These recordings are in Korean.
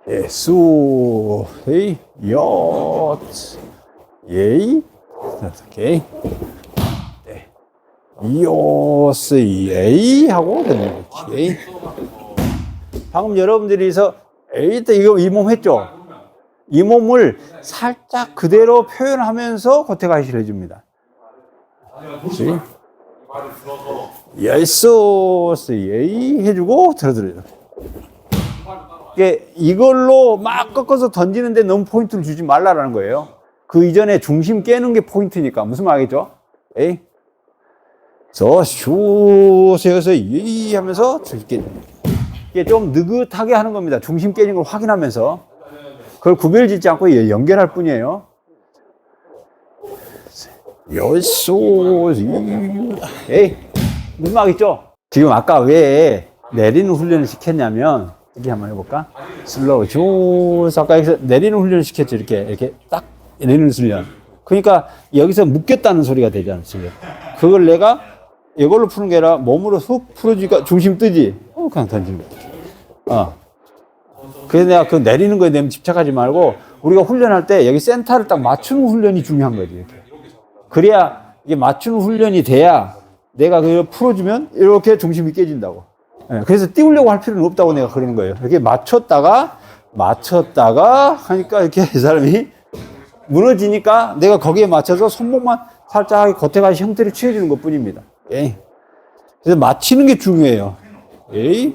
예, 수, 헤이, 여, 예이, 오케이. 네. 요스, 예이 하고, 오케이. 방금 여러분들이서 에이 때 이거 이 몸 했죠? 이 몸을 살짝 그대로 표현하면서 고태가시를 해줍니다. 예소스 예이 해주고 들어들어요. 이걸로 막 꺾어서 던지는데 너무 포인트를 주지 말라라는 거예요. 그 이전에 중심 깨는 게 포인트니까. 무슨 말 알겠죠? 에이. 저 슈세어서 예이 하면서 이게 좀 느긋하게 하는 겁니다. 중심 깨진 걸 확인하면서. 그걸 구별짓지 않고 연결할 뿐이에요. 여소, 에이, 무슨 말 있죠? 지금 아까 왜 내리는 훈련을 시켰냐면, 이렇게 한번 해볼까? 슬로우, 조, 아까 여기서 내리는 훈련을 시켰죠. 이렇게 딱 내리는 훈련. 그러니까 여기서 묶였다는 소리가 되지 않습니까? 그걸 내가 이걸로 푸는 게 아니라 몸으로 훅 풀어주니까 중심 뜨지? 그냥 던지는 거야. 그래서 내가 그 내리는 거에 너무 집착하지 말고, 우리가 훈련할 때 여기 센터를 딱 맞추는 훈련이 중요한 거지. 이렇게. 그래야 이게 맞추는 훈련이 돼야 내가 그걸 풀어주면 이렇게 중심이 깨진다고. 그래서 띄우려고 할 필요는 없다고 내가 그러는 거예요. 이렇게 맞췄다가 하니까 이렇게 이 사람이 무너지니까 내가 거기에 맞춰서 손목만 살짝 겉에가시 형태를 취해주는 것 뿐입니다. 에이. 그래서 맞히는 게 중요해요. 에이.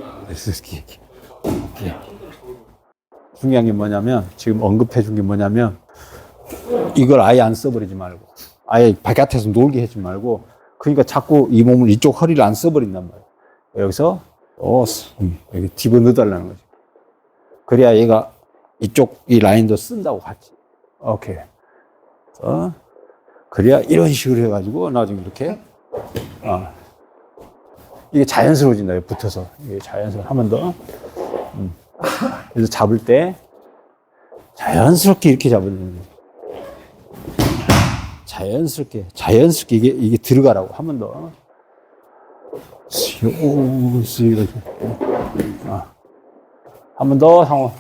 중요한 게 뭐냐면, 지금 언급해 준 게 뭐냐면, 이걸 아예 안 써버리지 말고, 아예 바깥에서 놀게 하지 말고, 그러니까 자꾸 이 몸을 이쪽 허리를 안 써버린단 말이에요. 여기서, 여기 집어 넣어달라는 거지. 그래야 얘가 이쪽 이 라인도 쓴다고 같이. 오케이. 그래야 이런 식으로 해가지고, 나중에 이렇게, 이게 자연스러워진다, 붙어서. 이게 자연스러워. 한 번 더. 그래서 잡을 때 자연스럽게 이렇게 잡는 거예요. 자연스럽게 이게 들어가라고. 한 번 더. 한 번 더 상호.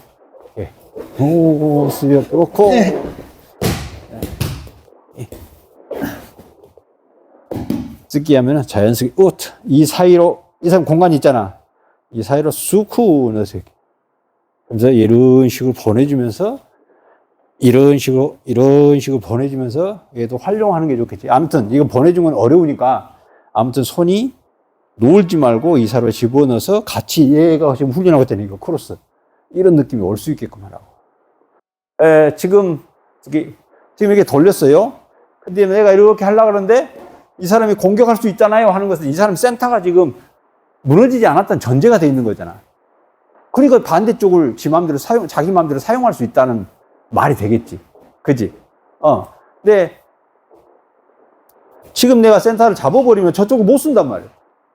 그렇고. 뜯기 하면은 자연스럽게 이 사이로 이 사람 공간이 있잖아. 이 사이로 쑥후 넣어서 이렇게. 그래서 이런 식으로 보내주면서 이런 식으로 보내주면서 얘도 활용하는 게 좋겠지. 아무튼 이거 보내준 건 어려우니까 아무튼 손이 놓을지 말고 이 사이로 집어넣어서 같이 얘가 지금 훈련하고 있다는 이거 크로스 이런 느낌이 올 수 있게끔 하라고. 지금 이렇게 돌렸어요. 근데 내가 이렇게 하려고 그러는데 이 사람이 공격할 수 있잖아요 하는 것은 이 사람 센터가 지금 무너지지 않았다는 전제가 돼 있는 거잖아. 그러니까 반대쪽을 자기 마음대로 사용할 수 있다는 말이 되겠지. 그지? 근데 지금 내가 센터를 잡아버리면 저쪽을 못 쓴단 말이야.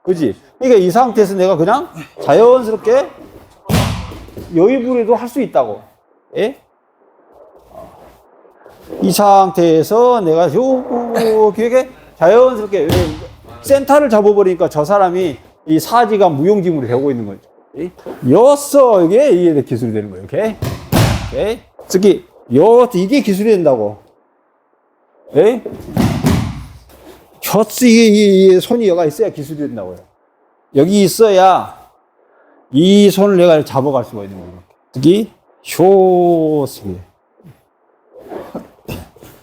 그지? 그러니까 이 상태에서 내가 그냥 자연스럽게 여유부리도 할 수 있다고. 예? 이 상태에서 내가 이렇게 자연스럽게 센터를 잡아버리니까 저 사람이 이 사지가 무용지물이 되고 있는 거죠. 여섯 이게 기술이 되는 거예요. 오케이. 특히 이게 기술이 된다고. 에이? 이게 손이 여가 있어야 기술이 된다고요. 여기 있어야 이 손을 내가 잡아갈 수가 있는 거예요. 특히 쇼스.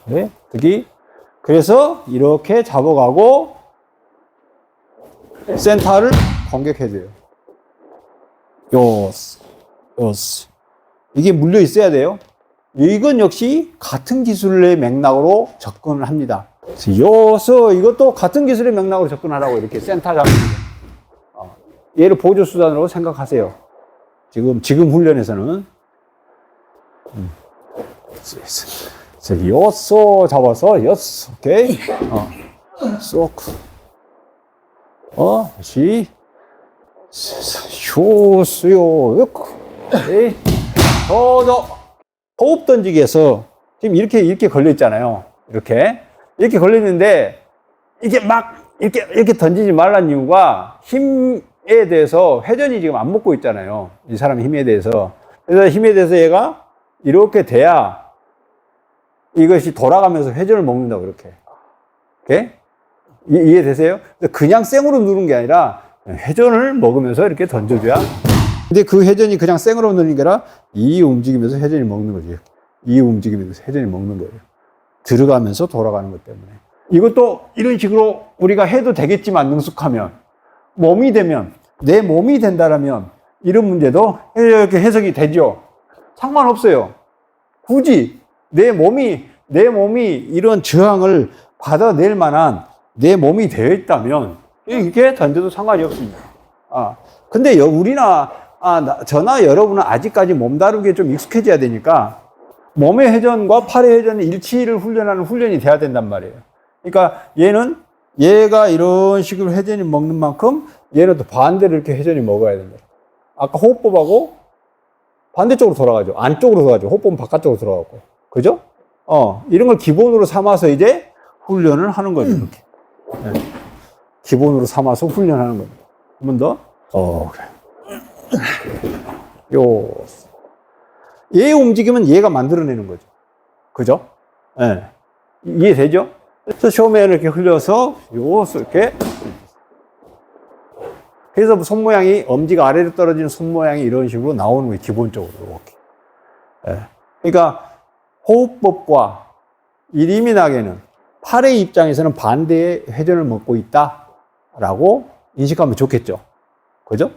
네? 특히 그래서 이렇게 잡아가고 센터를 공격해줘요. 요스. 이게 물려 있어야 돼요. 이건 역시 같은 기술의 맥락으로 접근을 합니다. 이것도 같은 기술의 맥락으로 접근하라고 이렇게 센터 잡는 거예요. 얘를 보조수단으로 생각하세요. 지금 훈련에서는. 요소 잡아서, 요소, 오케이. 쏙. 다시. 쇼스요, 오케이. 호흡 던지기에서 지금 이렇게 걸려있잖아요. 이렇게 걸려있는데, 이게 막, 이렇게 던지지 말라는 이유가 대해서 회전이 지금 안 먹고 있잖아요. 이 사람의 힘에 대해서. 그래서 힘에 대해서 얘가 이렇게 돼야 이것이 돌아가면서 회전을 먹는다고, 그렇게. 오케이? 이해되세요? 그냥 생으로 누른 게 아니라 회전을 먹으면서 이렇게 던져줘야. 근데 그 회전이 그냥 생으로 누르는 게 아니라 이 움직이면서 회전이 먹는 거지. 이 움직이면서 회전이 먹는 거예요. 들어가면서 돌아가는 것 때문에. 이것도 이런 식으로 우리가 해도 되겠지만, 능숙하면. 몸이 되면, 내 몸이 된다라면 이런 문제도 이렇게 해석이 되죠. 상관없어요. 굳이 내 몸이 이런 저항을 받아낼 만한 내 몸이 되어 있다면 이게 던져도 상관이 없습니다. 근데 저나 여러분은 아직까지 몸 다루기에 좀 익숙해져야 되니까 몸의 회전과 팔의 회전의 일치를 훈련하는 훈련이 돼야 된단 말이에요. 그러니까 얘가 이런 식으로 회전이 먹는 만큼 얘는 또 반대로 이렇게 회전이 먹어야 된다. 아까 호흡법하고 반대쪽으로 돌아가죠. 안쪽으로 돌아가죠. 호흡법은 바깥쪽으로 돌아가고. 그죠? 이런 걸 기본으로 삼아서 이제 훈련을 하는 거죠. 이렇게. 네. 기본으로 삼아서 훈련하는 겁니다. 한 번 더. 그래. 얘 움직이면 얘가 만들어내는 거죠. 그죠? 네. 이해되죠? 그래서 쇼맨을 이렇게 흘려서 이렇게. 그래서 손 모양이, 엄지가 아래로 떨어지는 손 모양이 이런 식으로 나오는 거예요. 기본적으로. 이렇게. 네. 그러니까 호흡법과 일이민학에는 팔의 입장에서는 반대의 회전을 먹고 있다라고 인식하면 좋겠죠. 그죠?